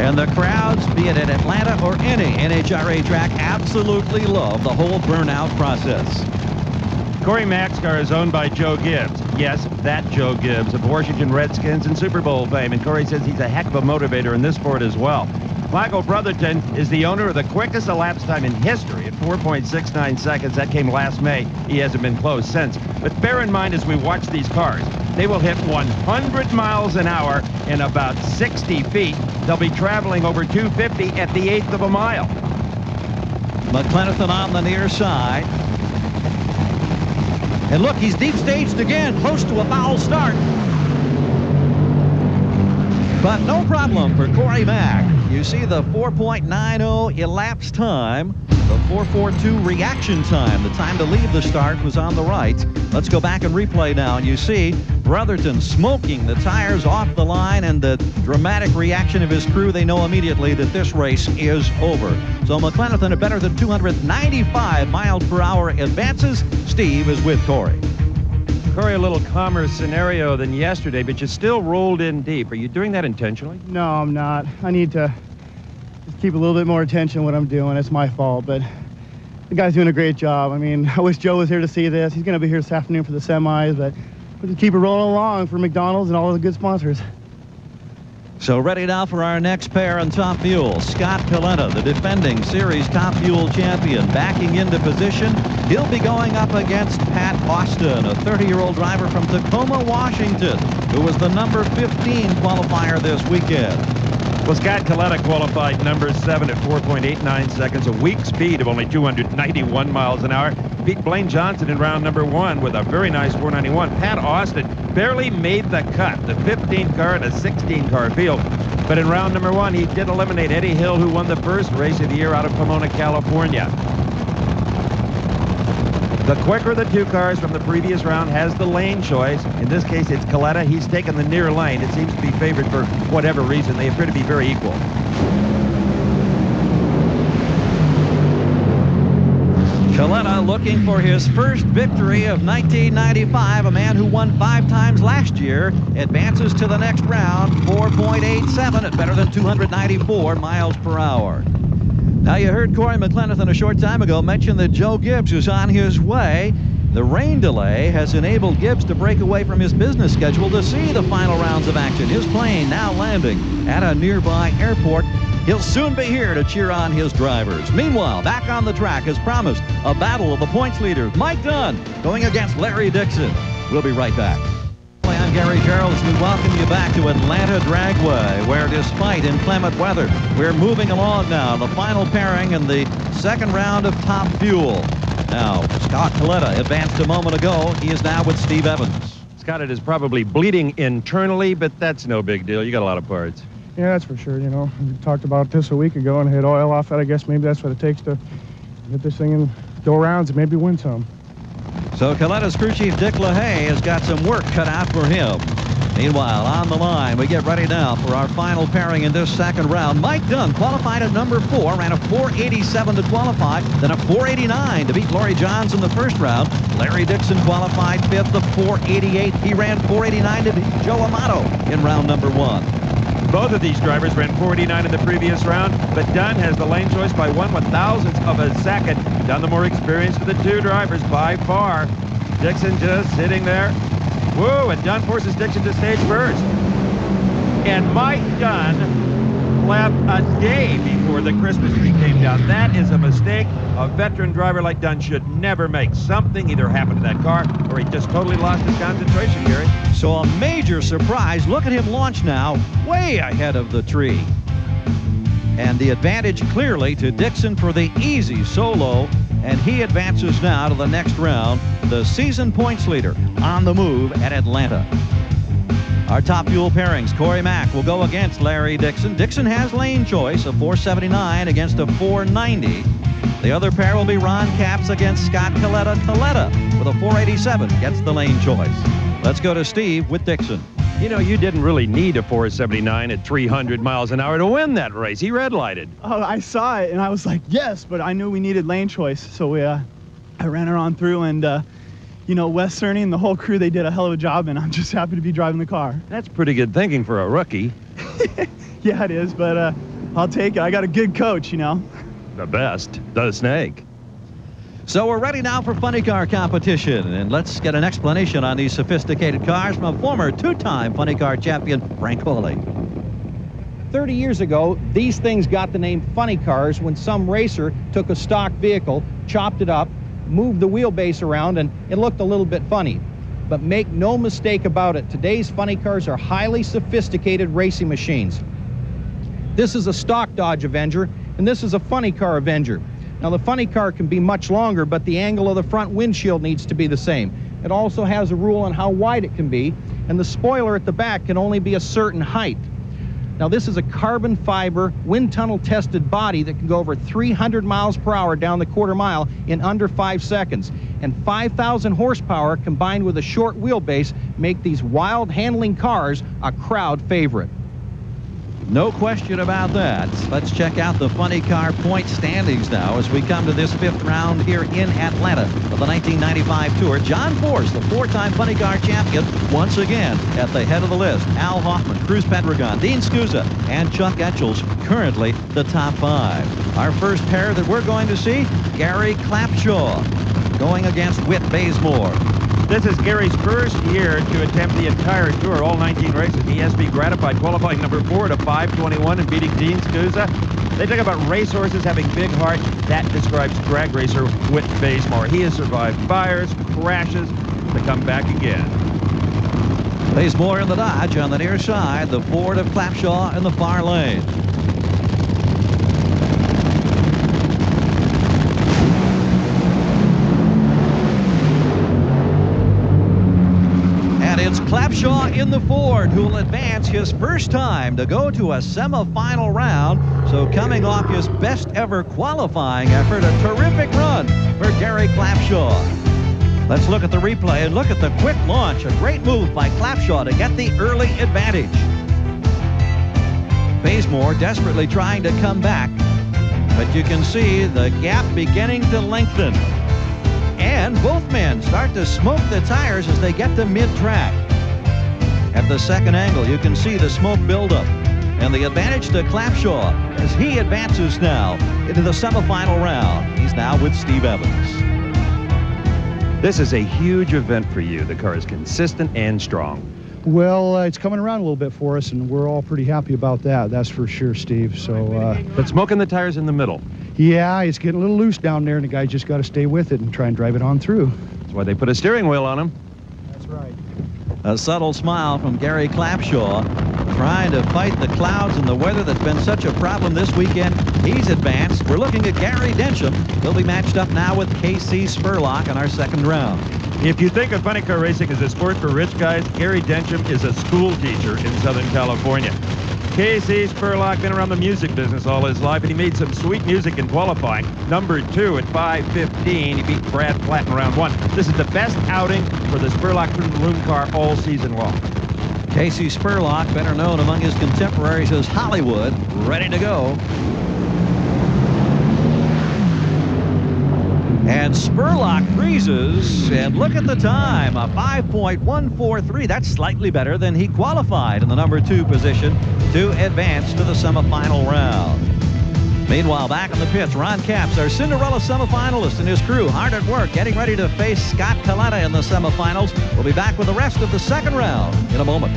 And the crowds, be it at Atlanta or any NHRA track, absolutely love the whole burnout process. Corey Mack's car is owned by Joe Gibbs. Yes, that Joe Gibbs of Washington Redskins and Super Bowl fame. And Corey says he's a heck of a motivator in this sport as well. Michael Brotherton is the owner of the quickest elapsed time in history at 4.69 seconds. That came last May. He hasn't been close since. But bear in mind as we watch these cars, they will hit 100 miles an hour in about 60 feet. They'll be traveling over 250 at the eighth of a mile. McClenathan on the near side. And look, he's deep staged again, close to a foul start. But no problem for Corey Mack. You see the 4.90 elapsed time, the 4.42 reaction time. The time to leave the start was on the right. Let's go back and replay now. And you see Brotherton smoking the tires off the line, and the dramatic reaction of his crew. They know immediately that this race is over. So McClenathan, a better than 295 miles per hour advances. Steve is with Corey. Corey, a little calmer scenario than yesterday, but you still rolled in deep. Are you doing that intentionally? No, I'm not. I need to just keep a little bit more attention to what I'm doing. It's my fault, but the guy's doing a great job. I mean, I wish Joe was here to see this. He's going to be here this afternoon for the semis, but we'll just keep it rolling along for McDonald's and all the good sponsors. So ready now for our next pair on Top Fuel. Scott Coletta, the defending series Top Fuel champion, backing into position. He'll be going up against Pat Austin, a 30-year-old driver from Tacoma, Washington, who was the number 15 qualifier this weekend. Well, Scott Coletta qualified number 7 at 4.89 seconds, a weak speed of only 291 miles an hour. Beat Blaine Johnson in round number 1 with a very nice 491. Pat Austin barely made the cut, the 15th car in a 16-car field. But in round number 1, he did eliminate Eddie Hill, who won the first race of the year out of Pomona, California. The quicker the two cars from the previous round has the lane choice. In this case, it's Coletta. He's taken the near lane. It seems to be favored for whatever reason. They appear to be very equal. Coletta looking for his first victory of 1995. A man who won 5 times last year advances to the next round, 4.87 at better than 294 miles per hour. Now, you heard Corey McClenathan a short time ago mention that Joe Gibbs is on his way. The rain delay has enabled Gibbs to break away from his business schedule to see the final rounds of action. His plane now landing at a nearby airport. He'll soon be here to cheer on his drivers. Meanwhile, back on the track, as promised, a battle of the points leaders. Mike Dunn going against Larry Dixon. We'll be right back. I'm Gary Gerald as we welcome you back to Atlanta Dragway, where despite inclement weather, we're moving along now. The final pairing in the second round of Top Fuel. Now, Scott Coletta advanced a moment ago. He is now with Steve Evans. Scott, it is probably bleeding internally, but that's no big deal. You got a lot of parts. Yeah, that's for sure. You know, we talked about this a week ago and had oil off it. I guess maybe that's what it takes to get this thing and go rounds and maybe win some. So Coletta's crew chief Dick LaHaye has got some work cut out for him. Meanwhile, on the line, we get ready now for our final pairing in this second round. Mike Dunn qualified at number 4, ran a 4.87 to qualify, then a 4.89 to beat Laurie Johns in the first round. Larry Dixon qualified 5th, of 4.88. He ran 4.89 to beat Joe Amato in round number 1. Both of these drivers ran 4.89 in the previous round, but Dunn has the lane choice by 1/1000th of a second. Dunn the more experienced of the two drivers by far. Dixon just sitting there. Whoa, and Dunn forces Dixon to stage first. And Mike Dunn left a day before the Christmas tree came down. That is a mistake a veteran driver like Dunn should never make. Something either happened to that car or he just totally lost his concentration, Gary. So a major surprise. Look at him launch now, way ahead of the tree. And the advantage clearly to Dixon for the easy solo. And he advances now to the next round, the season points leader on the move at Atlanta. Our Top Fuel pairings, Corey Mack will go against Larry Dixon. Dixon has lane choice, a 4.79 against a 4.90. The other pair will be Ron Capps against Scott Coletta. Coletta with a 4.87 gets the lane choice. Let's go to Steve with Dixon. You know, you didn't really need a 4.79 at 300 miles an hour to win that race. He red-lighted. Oh, I saw it, and I was like, yes, but I knew we needed lane choice. So I ran her on through, and, you know, Wes Cerny and the whole crew, they did a hell of a job, and I'm just happy to be driving the car. That's pretty good thinking for a rookie. Yeah, it is, but I'll take it. I got a good coach, you know. The best, the Snake. So we're ready now for funny car competition, and let's get an explanation on these sophisticated cars from a former two-time funny car champion, Frank Hawley. 30 years ago, these things got the name funny cars when some racer took a stock vehicle, chopped it up, moved the wheelbase around, and it looked a little bit funny. But make no mistake about it, today's funny cars are highly sophisticated racing machines. This is a stock Dodge Avenger, and this is a funny car Avenger. Now, the funny car can be much longer, but the angle of the front windshield needs to be the same. It also has a rule on how wide it can be, and the spoiler at the back can only be a certain height. Now, this is a carbon fiber, wind tunnel tested body that can go over 300 miles per hour down the quarter mile in under 5 seconds. And 5,000 horsepower combined with a short wheelbase make these wild handling cars a crowd favorite. No question about that. Let's check out the funny car point standings now as we come to this fifth round here in Atlanta of the 1995 Tour. John Force, the four-time funny car champion, once again at the head of the list. Al Hoffman, Cruz Pedregon, Dean Scusa, and Chuck Etchells currently the top 5. Our first pair that we're going to see, Gary Clapshaw going against Whit Bazemore. This is Gary's first year to attempt the entire Tour, all 19 races. He has to be gratified, qualifying number 4 to 5:21 and beating Dean Scusa. They talk about racehorses having big hearts. That describes drag racer Whit Bazemore. He has survived fires, crashes, to come back again. Bazemore in the Dodge on the near side, the Ford of Clapshaw in the far lane. It's Clapshaw in the Ford who will advance his first time to go to a semifinal round. So coming off his best ever qualifying effort, a terrific run for Gary Clapshaw. Let's look at the replay and look at the quick launch. A great move by Clapshaw to get the early advantage. Bazemore desperately trying to come back, but you can see the gap beginning to lengthen. And both men start to smoke the tires as they get to mid-track. At the second angle, you can see the smoke buildup. And the advantage to Clapshaw as he advances now into the semifinal round. He's now with Steve Evans. This is a huge event for you. The car is consistent and strong. Well, it's coming around a little bit for us, and we're all pretty happy about that. That's for sure, Steve. So, but smoking the tires in the middle. Yeah, it's getting a little loose down there, and the guy just got to stay with it and try and drive it on through. That's why they put a steering wheel on him. That's right. A subtle smile from Gary Clapshaw, trying to fight the clouds and the weather that's been such a problem this weekend. He's advanced. We're looking at Gary Densham. He'll be matched up now with Casey Spurlock in our second round. If you think of funny car racing as a sport for rich guys, Gary Densham is a school teacher in Southern California. Casey Spurlock been around the music business all his life, and he made some sweet music in qualifying. Number 2 at 5:15. He beat Brad Platt in round 1. This is the best outing for the Spurlock Room car all season long. Casey Spurlock, better known among his contemporaries as Hollywood, ready to go. And Spurlock freezes, and look at the time, a 5.143. That's slightly better than he qualified in the number 2 position to advance to the semifinal round. Meanwhile, back in the pits, Ron Capps, our Cinderella semifinalist, and his crew hard at work getting ready to face Scott Paletta in the semifinals. We'll be back with the rest of the second round in a moment.